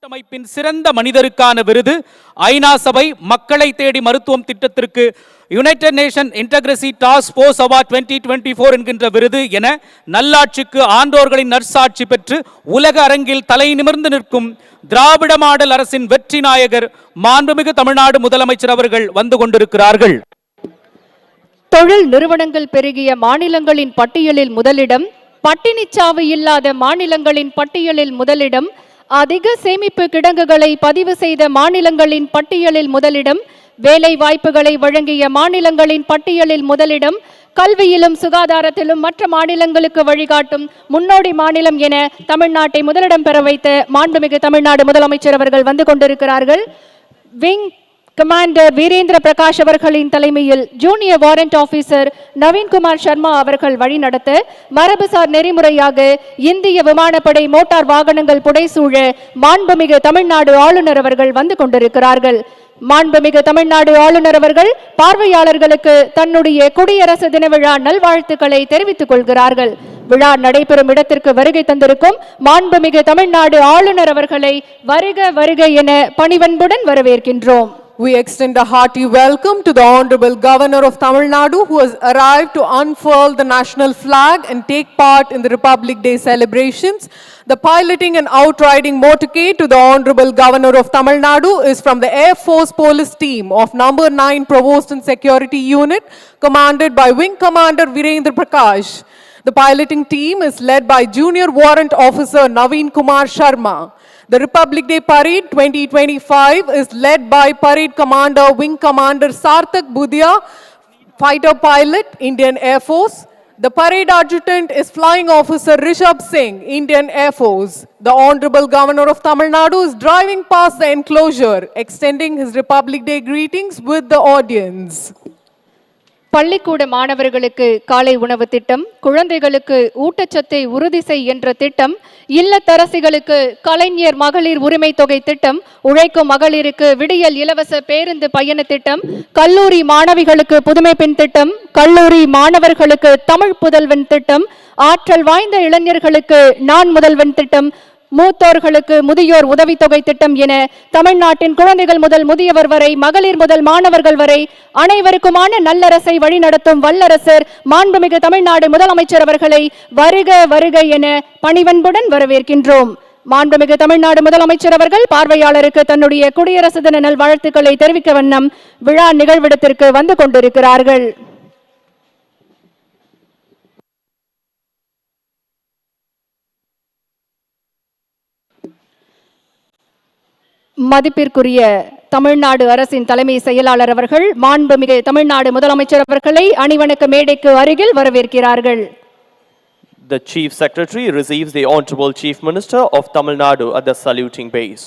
கூட்டமைப்பின் சிறந்த மனிதருக்கான விருது, ஐநா சபை மக்களை தேடி மருத்துவம் திட்டத்திற்கு united nation interagency task force award 2024 என்கின்ற விருது என நல்லாட்சிக்கு ஆண்டோர்களின் நற்சாட்சி பெற்று உலக அரங்கில் தலை நிமிர்ந்து நிற்கும் திராவிட மாடல் அரசின் வெற்றி நாயகர் மாண்புமிகு தமிழ்நாடு முதலமைச்சர் அவர்கள் வந்து கொண்டிருக்கிறார்கள். தொழில் நிறுவனங்கள் பெருகிய மாநிலங்களின் பட்டியலில் முதலிடம், பட்டினிச்சாவு இல்லாத மாநிலங்களின் பட்டியலில் முதலிடம், அதிக சேமிப்பு கிடங்குகளை பதிவு செய்த மாநிலங்களின் பட்டியலில் முதலிடம், வேலை வாய்ப்புகளை வழங்கிய மாநிலங்களின் பட்டியலில் முதலிடம், கல்வியிலும் சுகாதாரத்திலும் மற்ற மாநிலங்களுக்கு வழிகாட்டும் முன்னோடி மாநிலம் என தமிழ்நாட்டை முதலிடம் பெற வைத்த மாண்புமிகு தமிழ்நாடு முதலமைச்சர் அவர்கள் வந்து கொண்டிருக்கிறார்கள். விங் கமாண்டர் வீரேந்திர பிரகாஷ் அவர்களின் தலைமையில் junior warrant officer Naveenkumar Sharma அவர்கள் வழிநடத்த மரபுசார் நெறிமுறையாக இந்திய விமானப்படை மோட்டார் வாகனங்கள் புடைசூழ மாண்புமிகு தமிழ்நாடு ஆளுநர் அவர்கள் வந்து கொண்டிருக்கிறார்கள். மாண்புமிகு தமிழ்நாடு ஆளுநர் அவர்கள் பார்வையாளர்களுக்கு தன்னுடைய குடியரசு தின விழா நல்வாழ்த்துக்களை தெரிவித்துக் கொள்கிறார்கள். விழா நடைபெறும் இடத்திற்கு வருகை தந்திருக்கும் மாண்புமிகு தமிழ்நாடு ஆளுநர் அவர்களை வருக வருக என பணிவன்புடன் வரவேற்கின்றோம். We extend a hearty welcome to the Honorable Governor of Tamil Nadu, who has arrived to unfurl the national flag and take part in the Republic Day celebrations. The piloting and outriding motorcade to the Honorable Governor of Tamil Nadu is from the Air Force Police Team of number 9 Provost and Security Unit, commanded by Wing Commander Virendra Prakash. The piloting team is led by Junior Warrant Officer Naveen Kumar Sharma. The Republic Day Parade 2025 is led by Parade Commander Wing Commander Sarthak Budhia, Fighter Pilot, Indian Air Force. The Parade Adjutant is Flying Officer Rishabh Singh, Indian Air Force. The Honorable Governor of Tamil Nadu is driving past the enclosure, extending his Republic Day greetings with the audience. பள்ளிக்கூட மாணவர்களுக்கு காலை உணவு திட்டம், குழந்தைகளுக்கு ஊட்டச்சத்தை உறுதி செய் என்ற திட்டம், இல்லத்தரசிகளுக்கு கலைஞர் மகளிர் உரிமை தொகை திட்டம், உழைக்கும் மகளிருக்கு விடியல் இலவச பேருந்து பயண திட்டம், கல்லூரி மாணவிகளுக்கு புதுமை பெண் திட்டம், கல்லூரி மாணவர்களுக்கு தமிழ் புதல்வன் திட்டம், ஆற்றல் வாய்ந்த இளைஞர்களுக்கு நான் முதல்வன் திட்டம், மூத்தோர்களுக்கு முதியோர் உதவித்தொகை திட்டம் என தமிழ்நாட்டின் குழந்தைகள் முதல் முதியவர் வரை, மகளிர் முதல் மாணவர்கள் வரை அனைவருக்குமான நல்லரசை வழிநடத்தும் வல்லரசர் மாண்புமிகு தமிழ்நாடு முதலமைச்சர் அவர்களை வருக வருக என பணிவன்புடன் வரவேற்கின்றோம். மாண்புமிகு தமிழ்நாடு முதலமைச்சர் அவர்கள் பார்வையாளருக்கு தன்னுடைய குடியரசு தின நல்வாழ்த்துக்களை தெரிவிக்க வண்ணம் விழா நிகழ்விடத்திற்கு வந்து கொண்டிருக்கிறார்கள். மதிப்பிற்குரிய தமிழ்நாடு அரசின் தலைமை செயலாளர் அவர்கள் மாண்புமிகு தமிழ்நாடு முதலமைச்சர் அவர்களை அணிவணக்க மேடைக்கு அருகில் வரவேற்கிறார்கள். The Chief Secretary receives the Honorable Chief Minister of Tamil Nadu at the saluting base.